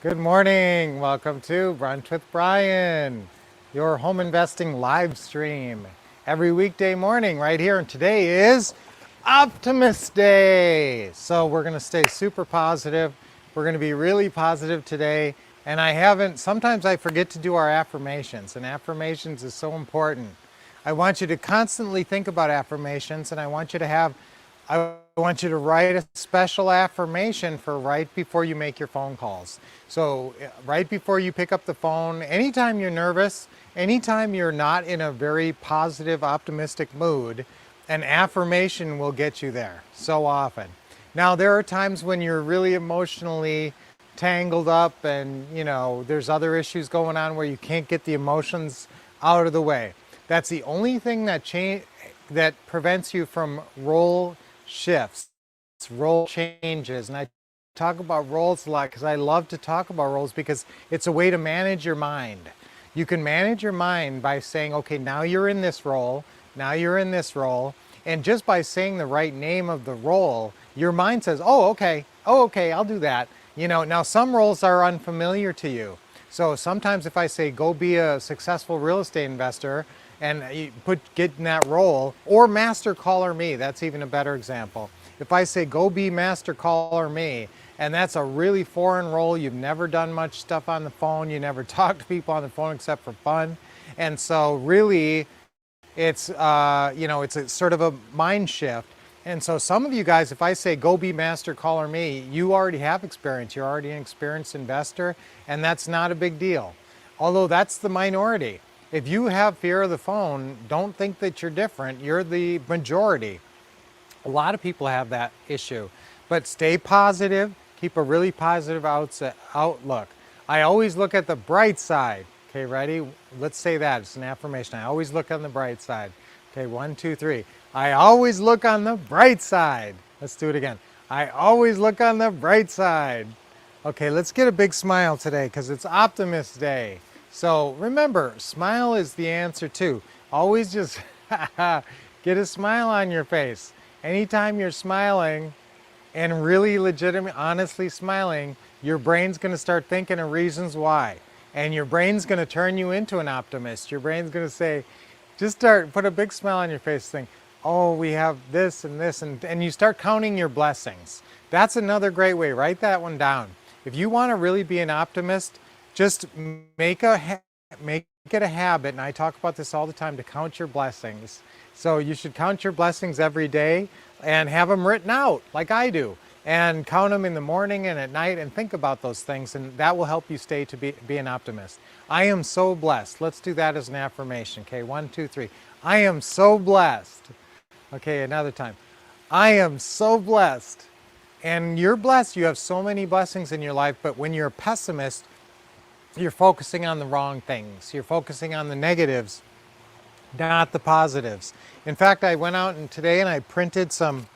Good morning. Welcome to Brunch with Brian, your home investing live stream every weekday morning right here. And today is Optimist Day. So we're going to stay super positive. We're going to be really positive today. And sometimes I forget to do our affirmations, and affirmations is so important. I want you to constantly think about affirmations, and I want you to write a special affirmation for right before you make your phone calls. So right before you pick up the phone, anytime you're nervous, anytime you're not in a very positive, optimistic mood, an affirmation will get you there so often. Now, there are times when you're really emotionally tangled up and, there's other issues going on where you can't get the emotions out of the way. That's the only thing that prevents you from role shifts, role changes. And I talk about roles a lot because I love to talk about roles because it's a way to manage your mind. You can manage your mind by saying, okay, now you're in this role, now you're in this role. And just by saying the right name of the role, your mind says, oh, okay, I'll do that. Now some roles are unfamiliar to you. So sometimes if I say, go be a successful real estate investor, and you get in that role, or master caller me, that's even a better example. If I say, go be master caller me, and that's a really foreign role, you've never done much stuff on the phone, you never talk to people on the phone except for fun. And so really, it's it's a sort of a mind shift. And so some of you guys, if I say go be master caller me, you already have experience. You're already an experienced investor, and that's not a big deal. Although that's the minority. If you have fear of the phone, don't think that you're different. You're the majority. A lot of people have that issue. But stay positive. Keep a really positive outlook. I always look at the bright side. Okay, ready? Let's say that. It's an affirmation. I always look on the bright side. Okay, 1, 2, 3. I always look on the bright side. Let's do it again. I always look on the bright side. Okay, let's get a big smile today because it's Optimist Day. So remember, smile is the answer too. Always just get a smile on your face. Anytime you're smiling and really legitimate, honestly smiling, your brain's going to start thinking of reasons why. And your brain's going to turn you into an optimist. Your brain's going to say, put a big smile on your face, think, oh, we have this and this, and you start counting your blessings. That's another great way. Write that one down. If you want to really be an optimist, just make it a habit, and I talk about this all the time, to count your blessings. So you should count your blessings every day and have them written out like I do, and count them in the morning and at night and think about those things, and that will help you stay to be an optimist. I am so blessed. Let's do that as an affirmation. Okay, 1, 2, 3. I am so blessed. Okay, another time. I am so blessed. And you're blessed. You have so many blessings in your life, but when you're a pessimist, you're focusing on the wrong things. You're focusing on the negatives, not the positives. In fact, I went out today and I printed some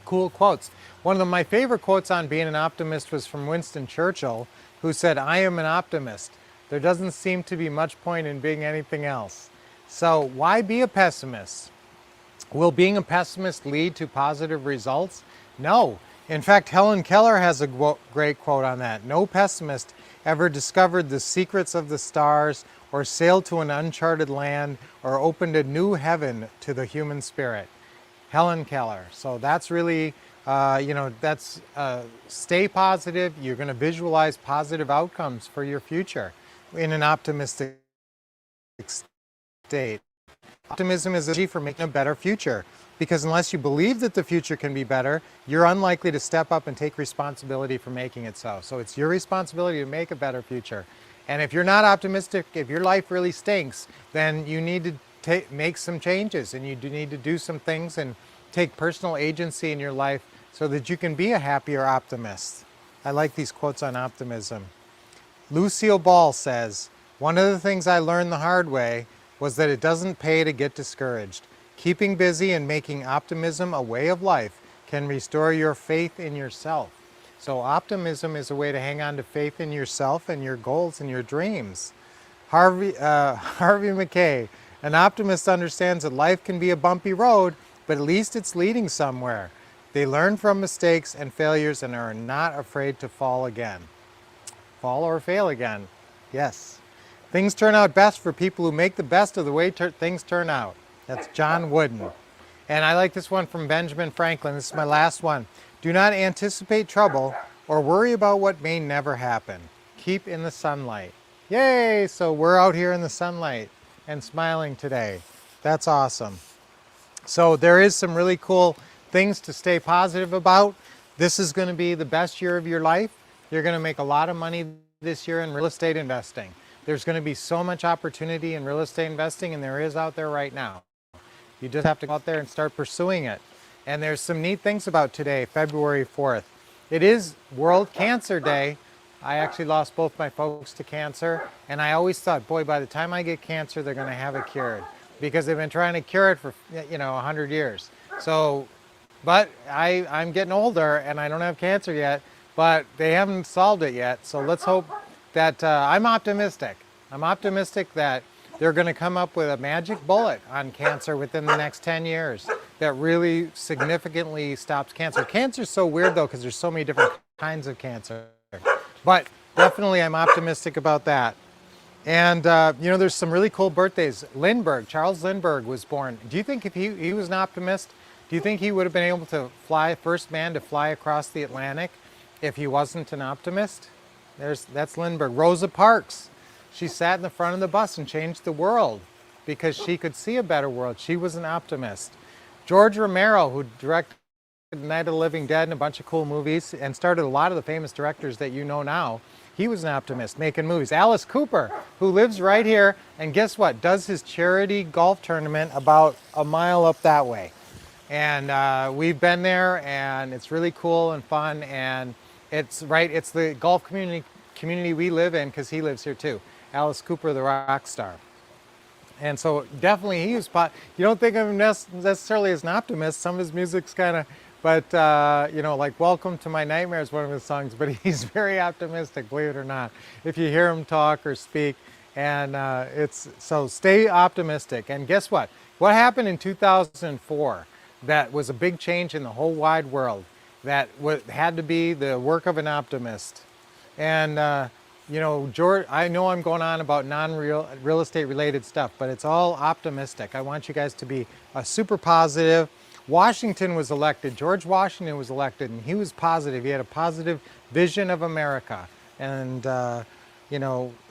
cool quotes. One of my favorite quotes on being an optimist was from Winston Churchill, who said, I am an optimist. There doesn't seem to be much point in being anything else. So why be a pessimist? Will being a pessimist lead to positive results? No. In fact, Helen Keller has a great quote on that. No pessimist ever discovered the secrets of the stars, or sailed to an uncharted land, or opened a new heaven to the human spirit. Helen Keller. So that's really, stay positive. You're going to visualize positive outcomes for your future in an optimistic state. Optimism is a key for making a better future, because unless you believe that the future can be better, you're unlikely to step up and take responsibility for making it so. So it's your responsibility to make a better future. And if you're not optimistic, if your life really stinks, then you need to make some changes, and you need to do some things and take personal agency in your life so that you can be a happier optimist. I like these quotes on optimism. Lucille Ball says, one of the things I learned the hard way was that it doesn't pay to get discouraged. Keeping busy and making optimism a way of life can restore your faith in yourself. So optimism is a way to hang on to faith in yourself and your goals and your dreams. Harvey McKay, an optimist understands that life can be a bumpy road, but at least it's leading somewhere. They learn from mistakes and failures and are not afraid to fall again. fall or fail again. Yes. Things turn out best for people who make the best of the way things turn out. That's John Wooden. And I like this one from Benjamin Franklin. This is my last one. Do not anticipate trouble or worry about what may never happen. Keep in the sunlight. Yay! So we're out here in the sunlight and smiling today. That's awesome. So there is some really cool things to stay positive about. This is going to be the best year of your life. You're going to make a lot of money this year in real estate investing. There's going to be so much opportunity in real estate investing, and there is out there right now. You just have to go out there and start pursuing it. And there's some neat things about today, February 4th. It is World Cancer Day. I actually lost both my folks to cancer, and I always thought, boy, by the time I get cancer, they're going to have it cured, because they've been trying to cure it for 100 years. So, but I'm getting older and I don't have cancer yet, but they haven't solved it yet. So let's hope that I'm optimistic. I'm optimistic that they're going to come up with a magic bullet on cancer within the next 10 years that really significantly stops cancer. Cancer's so weird though, because there's so many different kinds of cancer. But definitely I'm optimistic about that. And there's some really cool birthdays. Lindbergh, Charles Lindbergh was born. Do you think if he was an optimist, do you think he would have been able to fly, first man to fly across the Atlantic if he wasn't an optimist? That's Lindbergh. Rosa Parks, she sat in the front of the bus and changed the world because she could see a better world. She was an optimist. George Romero, who directed Night of the Living Dead and a bunch of cool movies and started a lot of the famous directors that you know now, he was an optimist making movies. Alice Cooper, who lives right here, and guess what? Does his charity golf tournament about a mile up that way. And we've been there, and it's really cool and fun, and it's the golf community we live in, because he lives here too. Alice Cooper, the rock star. And so definitely he was, you don't think of him necessarily as an optimist. Some of his music's kind of, but like Welcome to My Nightmare is one of his songs, but he's very optimistic, believe it or not, if you hear him talk or speak. And so stay optimistic. And guess what? What happened in 2004 that was a big change in the whole wide world, that had to be the work of an optimist. And George, I know I'm going on about real estate related stuff, but it's all optimistic. I want you guys to be super positive. Washington was elected. George Washington was elected, and he was positive. He had a positive vision of America. And,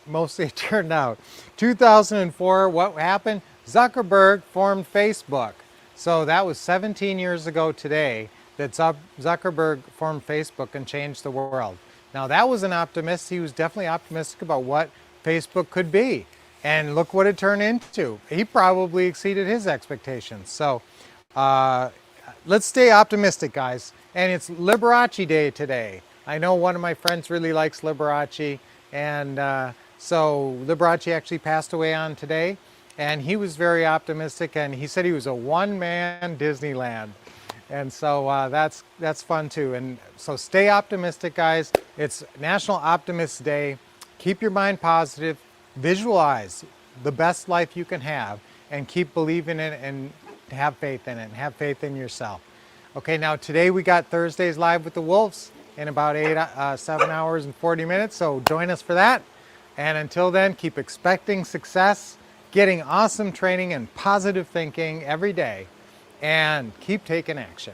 mostly it turned out. 2004, what happened? Zuckerberg formed Facebook. So that was 17 years ago today that Zuckerberg formed Facebook and changed the world. Now that was an optimist. He was definitely optimistic about what Facebook could be. And look what it turned into. He probably exceeded his expectations. So let's stay optimistic, guys. And it's Liberace Day today. I know one of my friends really likes Liberace. And so Liberace actually passed away on today. And he was very optimistic. And he said he was a one-man Disneyland. And so that's fun too. And so stay optimistic, guys. It's National Optimist Day. Keep your mind positive. Visualize the best life you can have, and keep believing in it, and have faith in it, and have faith in yourself. Okay, now today we got Thursdays Live with the Wolves in about 7 hours and 40 minutes. So join us for that. And until then, keep expecting success, getting awesome training and positive thinking every day, and keep taking action.